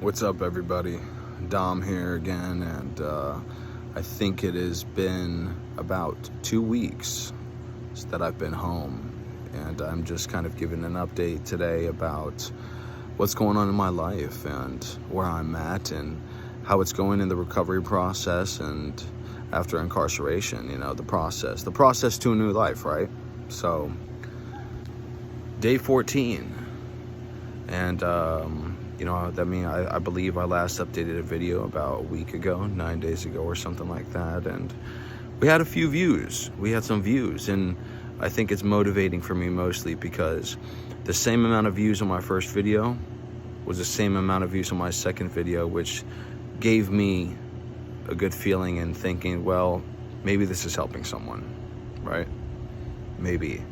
What's up, everybody? Dom here again, and I think it has been about 2 weeks that I've been home, and I'm just kind of giving an update today about what's going on in my life and where I'm at and how it's going in the recovery process and after incarceration, the process to a new life, right? So, day 14, and I believe I last updated a video about a week ago, 9 days ago or something like that, and we had a few views. We had some views, and I think it's motivating for me mostly because the same amount of views on my first video was the same amount of views on my second video, which gave me a good feeling and thinking, well, maybe this is helping someone, right? Maybe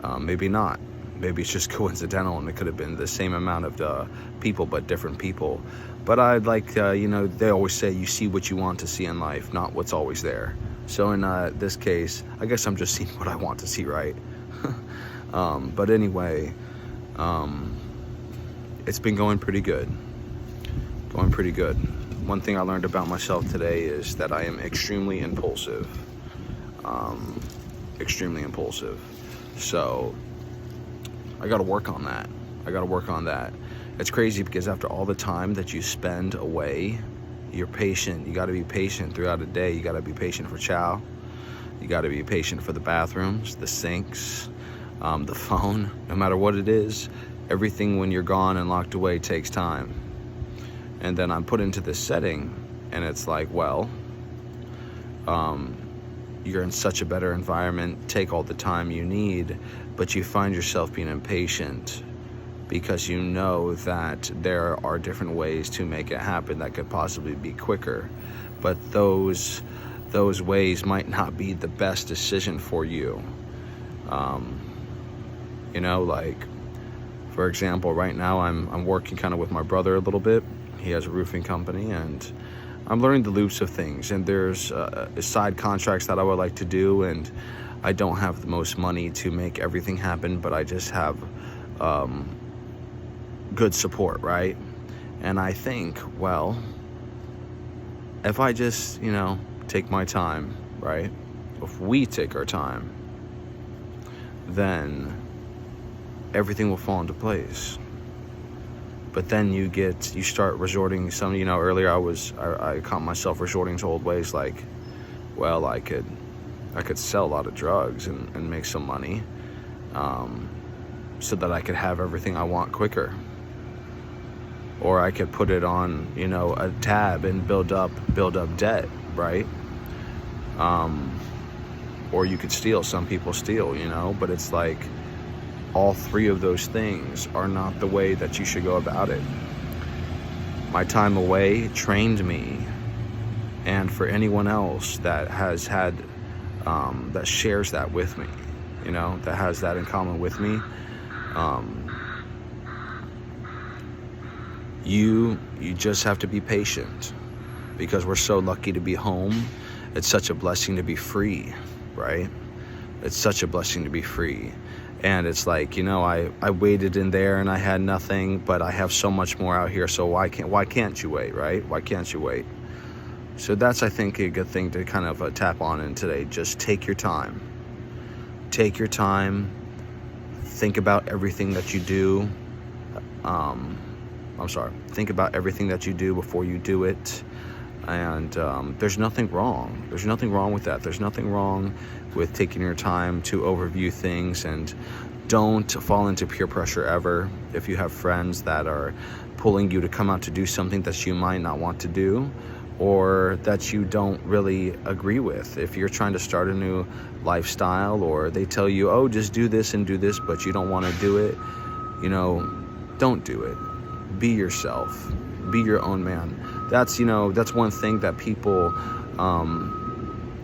not. Maybe it's just coincidental and it could have been the same amount of people but different people. But I'd like, they always say you see what you want to see in life, not what's always there. So in this case, I guess I'm just seeing what I want to see, right? But anyway, it's been going pretty good. One thing I learned about myself today is that I am extremely impulsive. So I got to work on that. It's crazy because after all the time that you spend away, you're patient. You got to be patient throughout the day. You got to be patient for chow. You got to be patient for the bathrooms, the sinks, the phone. No matter what it is, everything when you're gone and locked away takes time. And then I'm put into this setting, and it's like, well, you're in such a better environment, take all the time you need, but you find yourself being impatient because you know that there are different ways to make it happen that could possibly be quicker, but those ways might not be the best decision for you. Like, for example, right now I'm working kind of with my brother a little bit. He has a roofing company, and I'm learning the loops of things, and there's side contracts that I would like to do, and I don't have the most money to make everything happen, but I just have good support, right? And I think, well, if I just, take my time, right? If we take our time, then everything will fall into place. But then you start resorting earlier I caught myself resorting to old ways like, well, I could sell a lot of drugs and make some money, so that I could have everything I want quicker. Or I could put it on, a tab and build up debt, right? Or you could steal. Some people steal, but it's like, all three of those things are not the way that you should go about it. My time away trained me, and for anyone else that has had, that shares that with me, that has that in common with me, you just have to be patient, because we're so lucky to be home. It's such a blessing to be free, right? It's such a blessing to be free. And it's like, I waited in there and I had nothing, but I have so much more out here. So why can't you wait, right? Why can't you wait? So that's, I think, a good thing to kind of tap on in today. Just take your time. Take your time. Think about everything that you do. Think about everything that you do before you do it. And there's nothing wrong. There's nothing wrong with that. There's nothing wrong with taking your time to overview things, and don't fall into peer pressure ever. If you have friends that are pulling you to come out to do something that you might not want to do, or that you don't really agree with. If you're trying to start a new lifestyle, or they tell you, oh, just do this and do this, but you don't want to do it, don't do it. Be yourself. Be your own man. That's one thing that people,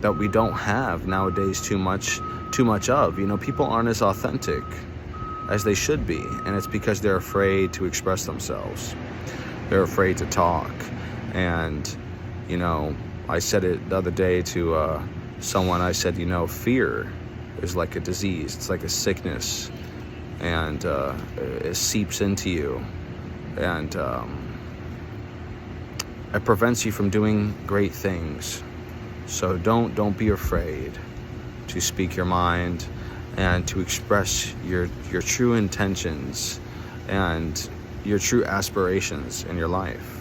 that we don't have nowadays too much of. People aren't as authentic as they should be, and it's because they're afraid to express themselves. They're afraid to talk. And I said it the other day to someone. I said, fear is like a disease. It's like a sickness, and it seeps into you, and it prevents you from doing great things. So don't be afraid to speak your mind and to express your true intentions and your true aspirations in your life.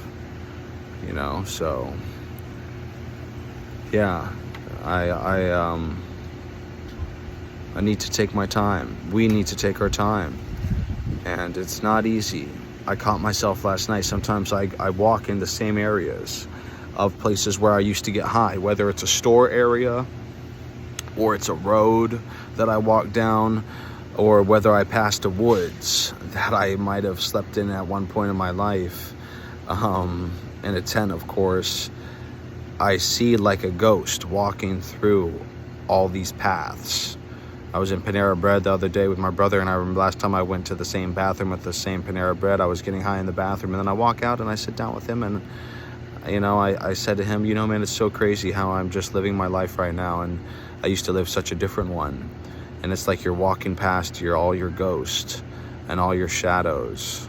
So yeah, I need to take my time. We need to take our time, and it's not easy. I caught myself last night. Sometimes I walk in the same areas of places where I used to get high, whether it's a store area or it's a road that I walk down, or whether I passed a woods that I might have slept in at one point in my life, in a tent, of course. I see like a ghost walking through all these paths. I was in Panera Bread the other day with my brother, and I remember last time I went to the same bathroom at the same Panera Bread, I was getting high in the bathroom, and then I walk out and I sit down with him, and I said to him, man, it's so crazy how I'm just living my life right now, and I used to live such a different one. And it's like you're walking past all your ghosts and all your shadows.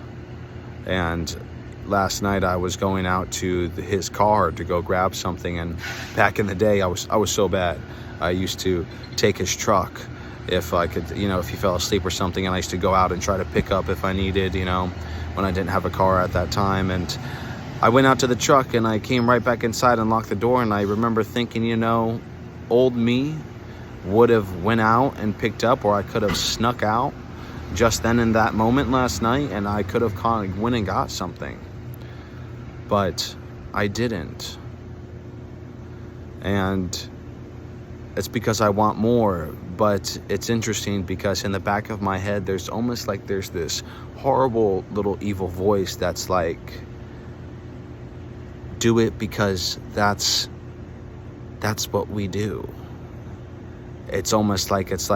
And last night I was going out to his car to go grab something, and back in the day I was so bad. I used to take his truck if I could, if he fell asleep or something, and I used to go out and try to pick up if I needed, when I didn't have a car at that time. And I went out to the truck and I came right back inside and locked the door, and I remember thinking, old me would have went out and picked up, or I could have snuck out just then in that moment last night, and I could have went and got something, but I didn't. And it's because I want more. But it's interesting because in the back of my head, there's almost like there's this horrible little evil voice that's like, do it because that's what we do. It's almost like it's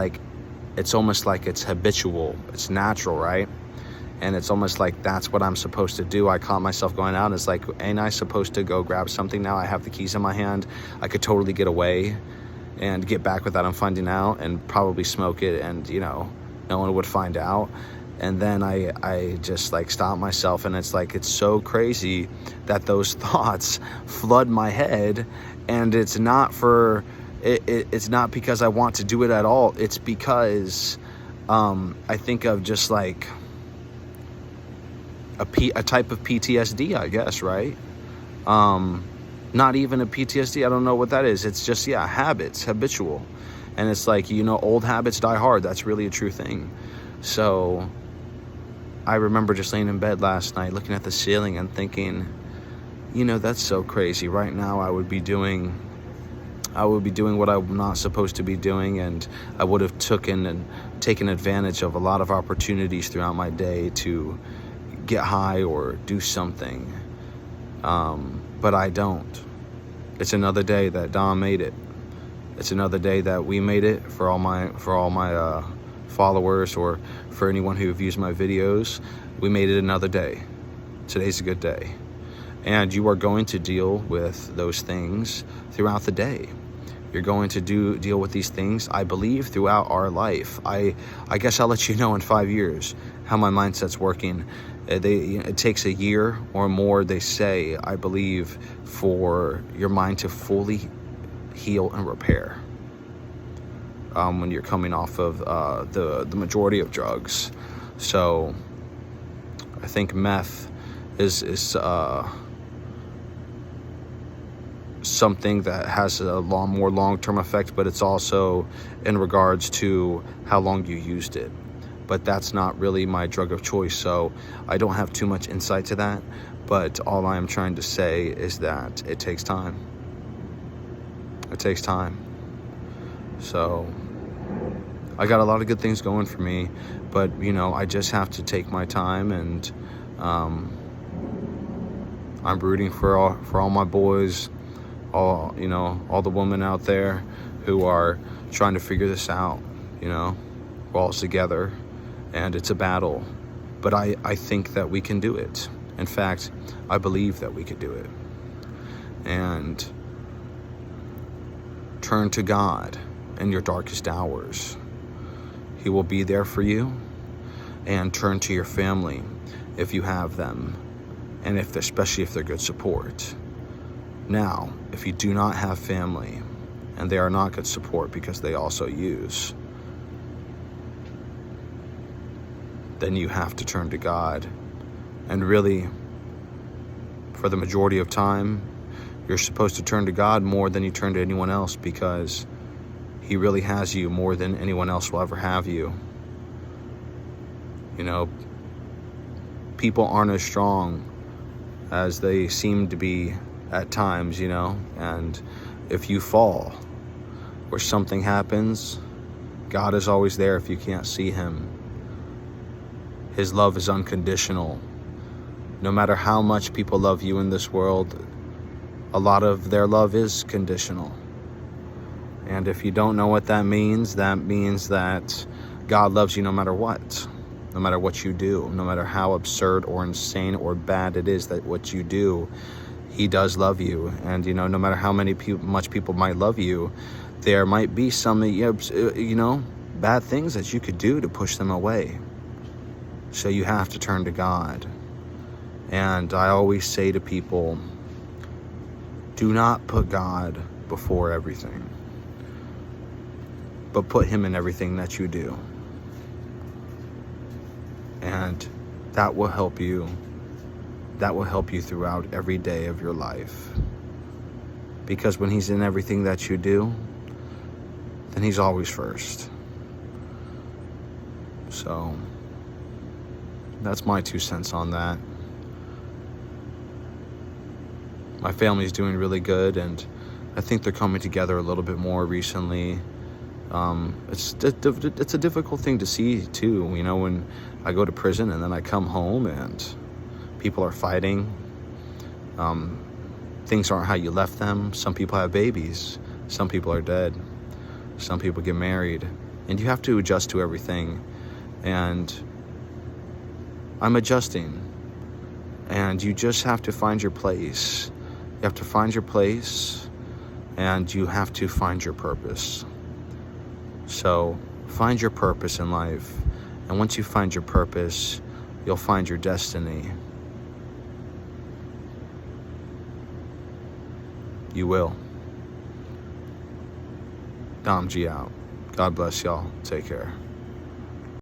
habitual. It's natural, right? And it's almost like that's what I'm supposed to do. I caught myself going out, and it's like, ain't I supposed to go grab something now? I have the keys in my hand. I could totally get away and get back without him finding out, and probably smoke it, and no one would find out. And then I just like stop myself, and it's like, it's so crazy that those thoughts flood my head, and it's not because I want to do it at all. It's because I think of just like a type of PTSD, I guess, right? Not even a PTSD, I don't know what that is. It's just, habits, habitual. And it's like, old habits die hard. That's really a true thing. So I remember just laying in bed last night looking at the ceiling and thinking, that's so crazy. Right now I would be doing what I'm not supposed to be doing, and I would have taken advantage of a lot of opportunities throughout my day to get high or do something. But I don't. It's another day that Dom made it. It's another day that we made it for all my followers, or for anyone who views my videos. We made it another day. Today's a good day. And you are going to deal with those things throughout the day. You're going to deal with these things, I believe, throughout our life. I guess I'll let you know in 5 years how my mindset's working. It takes a year or more, they say, I believe, for your mind to fully heal and repair when you're coming off of the majority of drugs. So I think meth is something that has a more long-term effect, but it's also in regards to how long you used it. But that's not really my drug of choice, so I don't have too much insight to that. But all I am trying to say is that it takes time. It takes time. So I got a lot of good things going for me, but I just have to take my time, and I'm rooting for all my boys, all the women out there who are trying to figure this out. We're all together, and it's a battle, but I think that we can do it. In fact, I believe that we could do it. And turn to God in your darkest hours. He will be there for you. And turn to your family if you have them, and especially if they're good support. Now, if you do not have family, and they are not good support because they also use, then you have to turn to God. And really, for the majority of time, you're supposed to turn to God more than you turn to anyone else, because He really has you more than anyone else will ever have you. You know, people aren't as strong as they seem to be at times, you know, and if you fall or something happens, God is always there if you can't see Him. His love is unconditional. No matter how much people love you in this world, a lot of their love is conditional. And if you don't know what that means that God loves you no matter what you do, no matter how absurd or insane or bad it is that what you do, He does love you. And, you know, no matter how much people might love you, there might be some, you know, bad things that you could do to push them away. So you have to turn to God. And I always say to people, do not put God before everything, but put Him in everything that you do. And that will help you. That will help you throughout every day of your life. Because when He's in everything that you do, then He's always first. So that's my 2 cents on that. My family's doing really good, and I think they're coming together a little bit more recently. It's a difficult thing to see too, you know, when I go to prison and then I come home and people are fighting. Things aren't how you left them. Some people have babies. Some people are dead. Some people get married. And you have to adjust to everything. And I'm adjusting. And you just have to find your place. You have to find your place, and you have to find your purpose. So find your purpose in life. And once you find your purpose, you'll find your destiny. You will. Dom G out. God bless y'all. Take care.